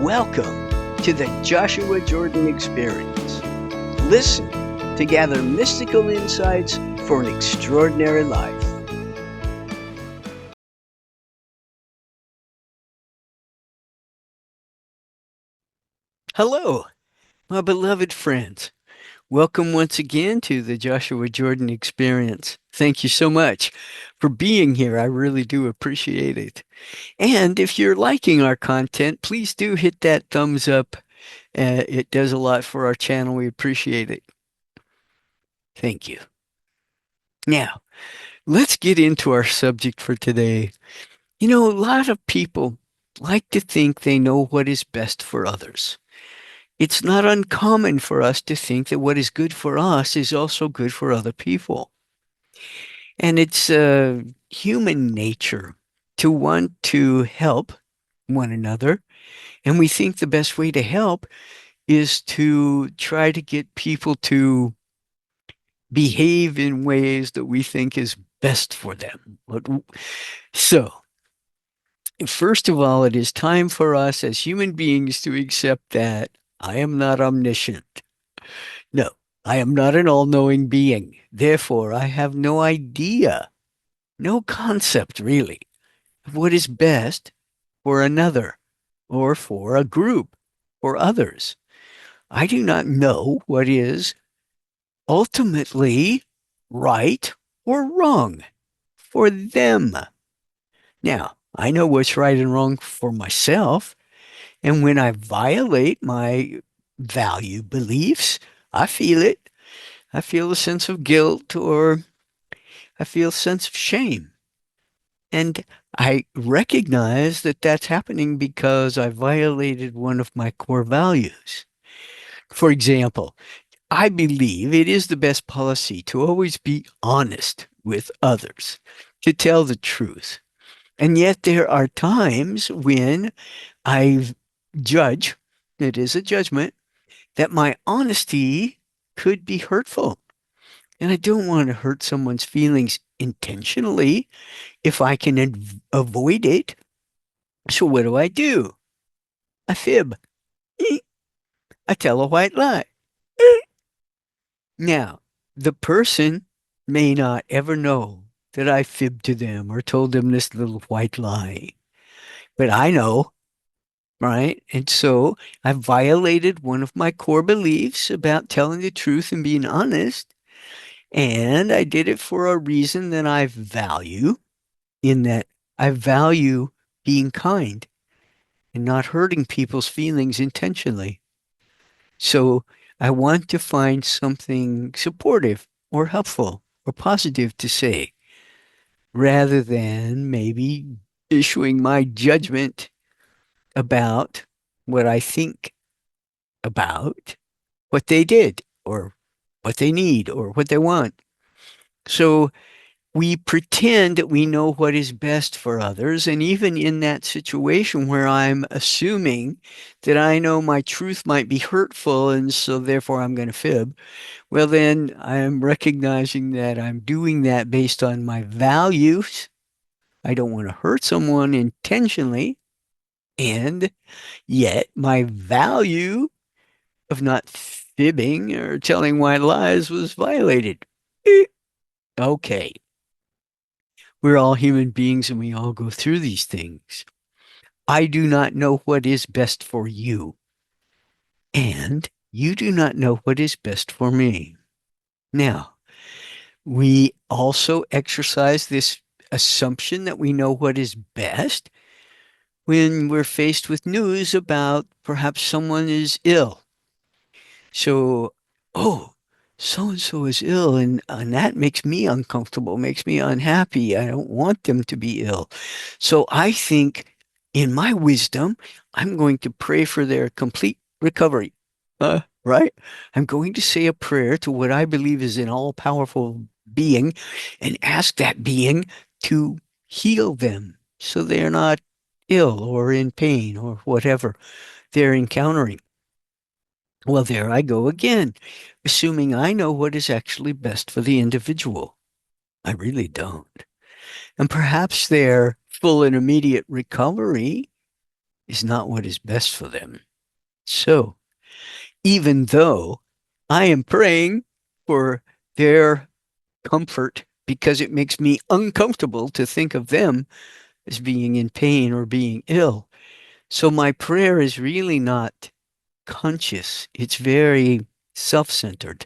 Welcome to the Joshua Jordan Experience. Listen to gather mystical insights for an extraordinary life. Hello, my beloved friends. Welcome once again to the Joshua Jordan Experience. Thank you so much for being here. I really do appreciate it. And if you're liking our content, please do hit that thumbs up. It does a lot for our channel. We appreciate it. Thank you. Now, let's get into our subject for today. You know, a lot of people like to think they know what is best for others. It's not uncommon for us to think that what is good for us is also good for other people. And it's human nature to want to help one another. And we think the best way to help is to try to get people to behave in ways that we think is best for them. So, first of all, it is time for us as human beings to accept that I am not omniscient. No, I am not an all-knowing being. Therefore, I have no idea, no concept really, of what is best for another or for a group or others. I do not know what is ultimately right or wrong for them. Now, I know what's right and wrong for myself, and when I violate my value beliefs, I feel it. I feel a sense of guilt or I feel a sense of shame. And I recognize that that's happening because I violated one of my core values. For example, I believe it is the best policy to always be honest with others, to tell the truth. And yet there are times when I judge, it is a judgment, that my honesty could be hurtful. And I don't want to hurt someone's feelings intentionally if I can avoid it. So what do? I fib. I tell a white lie. Now, the person may not ever know that I fibbed to them or told them this little white lie, but I know, right? And so I violated one of my core beliefs about telling the truth and being honest. And I did it for a reason that I value, in that I value being kind and not hurting people's feelings intentionally. So I want to find something supportive or helpful or positive to say rather than maybe issuing my judgment about what I think about what they did or what they need or what they want. So we pretend that we know what is best for others. And even in that situation where I'm assuming that I know my truth might be hurtful, and so therefore I'm going to fib, well, then I'm recognizing that I'm doing that based on my values. I don't want to hurt someone intentionally. And yet my value of not fibbing or telling white lies was violated. Okay. We're all human beings and we all go through these things. I do not know what is best for you, and you do not know what is best for me. Now, we also exercise this assumption that we know what is best when we're faced with news about perhaps someone is ill. So, oh, so and so is ill, and that makes me uncomfortable, makes me unhappy. I don't want them to be ill. So I think, in my wisdom, I'm going to pray for their complete recovery. Right? I'm going to say a prayer to what I believe is an all powerful being and ask that being to heal them so they're not ill or in pain or whatever they're encountering. Well, there I go again, assuming I know what is actually best for the individual. I really don't. And perhaps their full and immediate recovery is not what is best for them. So even though I am praying for their comfort because it makes me uncomfortable to think of them as being in pain or being ill. So my prayer is really not conscious. It's very self-centered.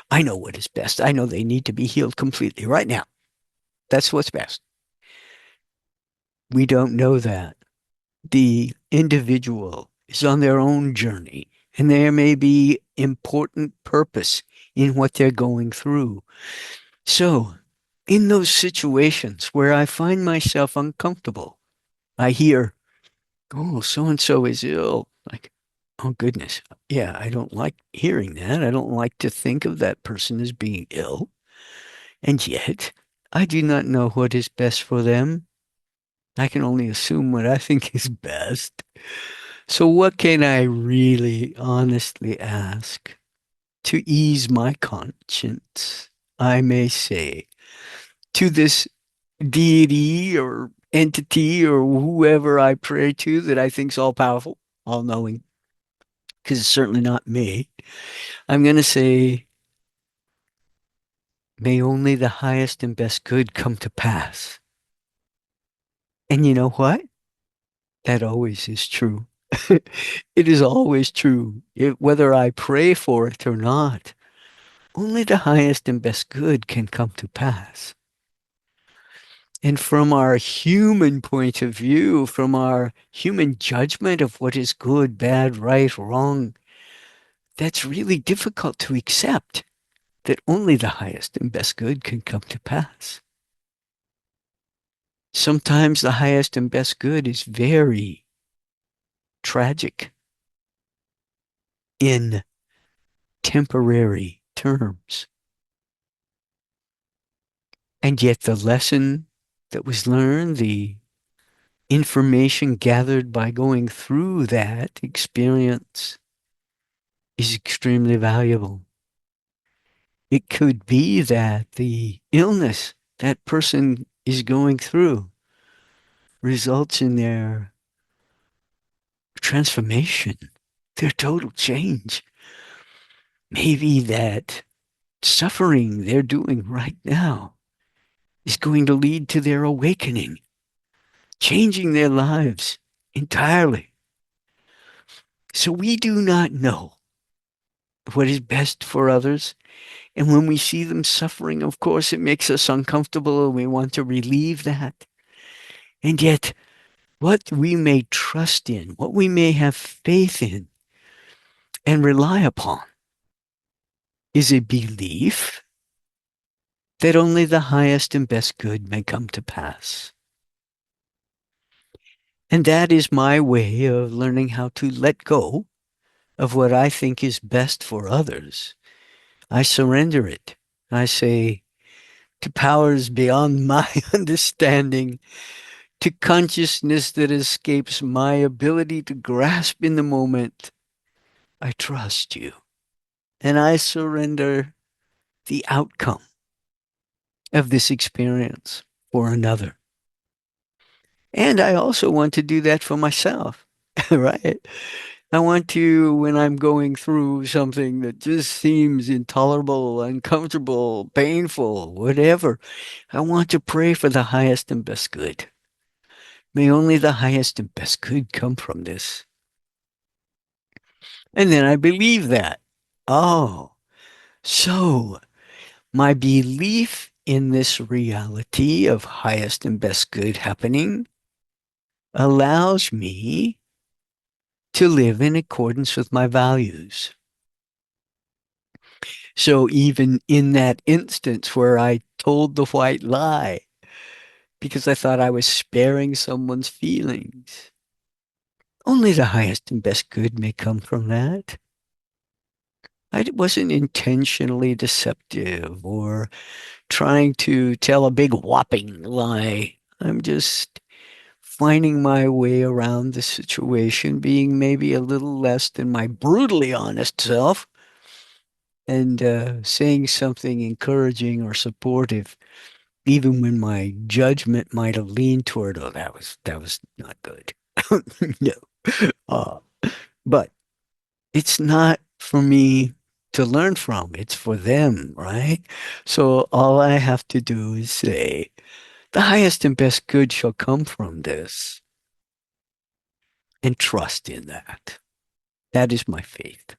I know what is best. I know they need to be healed completely right now. That's what's best. We don't know that. The individual is on their own journey, and there may be important purpose in what they're going through. So, in those situations where I find myself uncomfortable, I hear, oh, so and so is ill. Like, oh, goodness. Yeah, I don't like hearing that. I don't like to think of that person as being ill. And yet, I do not know what is best for them. I can only assume what I think is best. So, what can I really honestly ask to ease my conscience, I may say, to this deity or entity or whoever I pray to that I think's all powerful, all knowing, because it's certainly not me. I'm going to say, may only the highest and best good come to pass. And you know what? That always is true. It is always true, whether I pray for it or not. Only the highest and best good can come to pass. And from our human point of view, from our human judgment of what is good, bad, right, wrong, that's really difficult to accept that only the highest and best good can come to pass. Sometimes the highest and best good is very tragic in temporary terms. And yet the lesson that was learned, the information gathered by going through that experience is extremely valuable. It could be that the illness that person is going through results in their transformation, their total change. Maybe that suffering they're doing right now is going to lead to their awakening, changing their lives entirely. So we do not know what is best for others. And when we see them suffering, of course, it makes us uncomfortable and we want to relieve that. And yet, what we may trust in, what we may have faith in and rely upon is a belief that only the highest and best good may come to pass. And that is my way of learning how to let go of what I think is best for others. I surrender it. I say, to powers beyond my understanding, to consciousness that escapes my ability to grasp in the moment, I trust you. And I surrender the outcome of this experience for another. And I also want to do that for myself, right? I want to, when I'm going through something that just seems intolerable, uncomfortable, painful, whatever, I want to pray for the highest and best good. May only the highest and best good come from this. And then I believe that. Oh, so my belief in this reality of highest and best good happening allows me to live in accordance with my values. So even in that instance where I told the white lie because I thought I was sparing someone's feelings, only the highest and best good may come from that. I wasn't intentionally deceptive or trying to tell a big whopping lie. I'm just finding my way around the situation, being maybe a little less than my brutally honest self, and saying something encouraging or supportive, even when my judgment might have leaned toward, oh, that was not good. No. Uh, but it's not for me to learn from. It's for them, right? So all I have to do is say, the highest and best good shall come from this, and trust in that. That is my faith.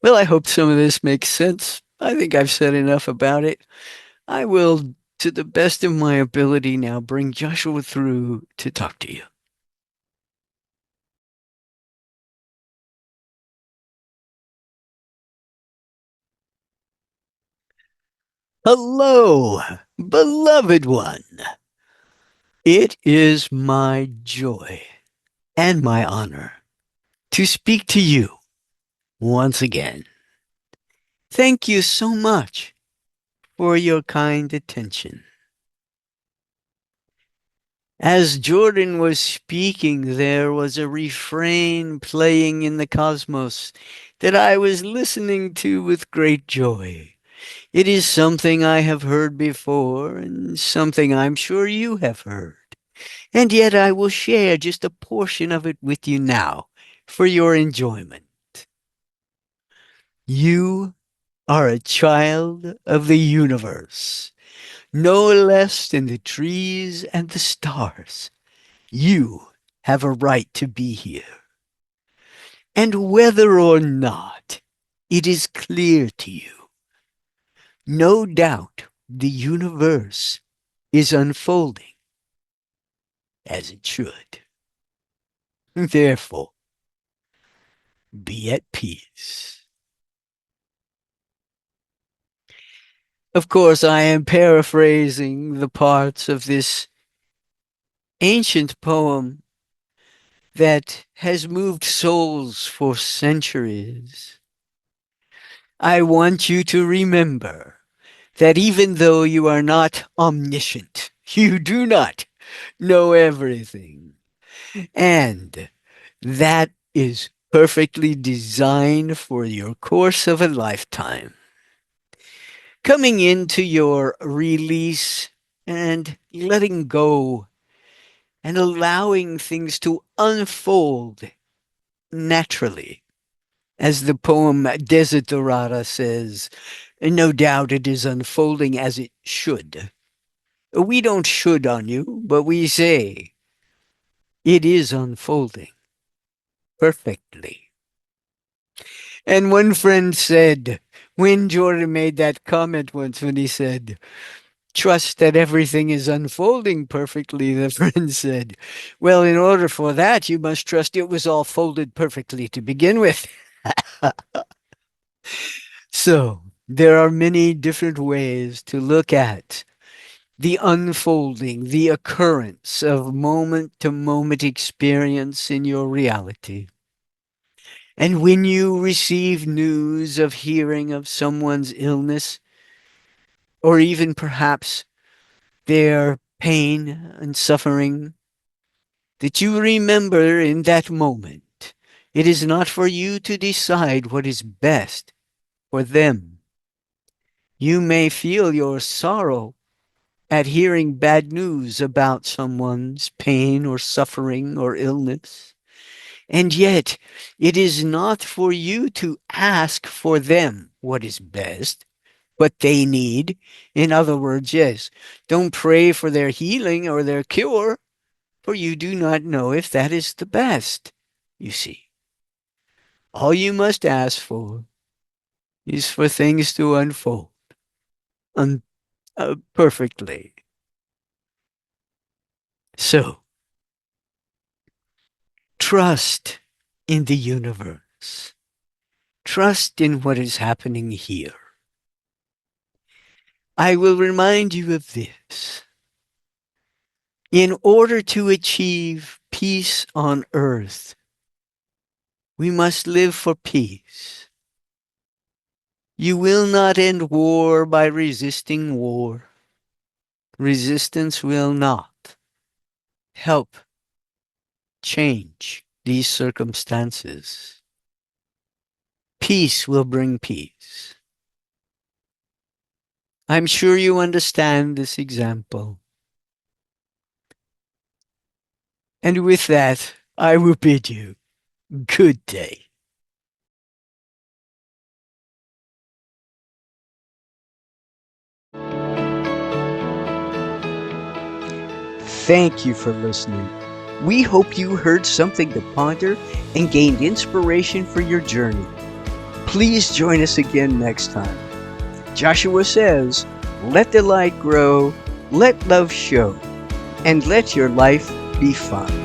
Well, I hope some of this makes sense. I think I've said enough about it. I will, to the best of my ability now, bring Joshua through to talk to you. Hello, beloved one. It is my joy and my honor to speak to you once again. Thank you so much for your kind attention. As Jordan was speaking, there was a refrain playing in the cosmos that I was listening to with great joy. It is something I have heard before and something I'm sure you have heard. And yet I will share just a portion of it with you now for your enjoyment. You are a child of the universe, no less than the trees and the stars. You have a right to be here. And whether or not it is clear to you, no doubt the universe is unfolding as it should. Therefore, be at peace. Of course, I am paraphrasing the parts of this ancient poem that has moved souls for centuries. I want you to remember that even though you are not omniscient, you do not know everything. And that is perfectly designed for your course of a lifetime. Coming into your release and letting go and allowing things to unfold naturally. As the poem Desiderata says, no doubt it is unfolding as it should. We don't should on you, but we say it is unfolding perfectly. And one friend said, when Jordan made that comment once, when he said, trust that everything is unfolding perfectly, the friend said, well, in order for that, you must trust it was all folded perfectly to begin with. So, there are many different ways to look at the unfolding, the occurrence of moment to moment experience in your reality. And when you receive news of hearing of someone's illness, or even perhaps their pain and suffering, that you remember in that moment, it is not for you to decide what is best for them. You may feel your sorrow at hearing bad news about someone's pain or suffering or illness. And yet, it is not for you to ask for them what is best, what they need. In other words, yes, don't pray for their healing or their cure, for you do not know if that is the best. You see, all you must ask for is for things to unfold perfectly. So, trust in the universe. Trust in what is happening here. I will remind you of this. In order to achieve peace on earth, we must live for peace. You will not end war by resisting war. Resistance will not help change these circumstances. Peace will bring peace. I'm sure you understand this example. And with that, I will bid you good day. Thank you for listening. We hope you heard something to ponder and gained inspiration for your journey. Please join us again next time. Joshua says, let the light grow, let love show, and let your life be fun.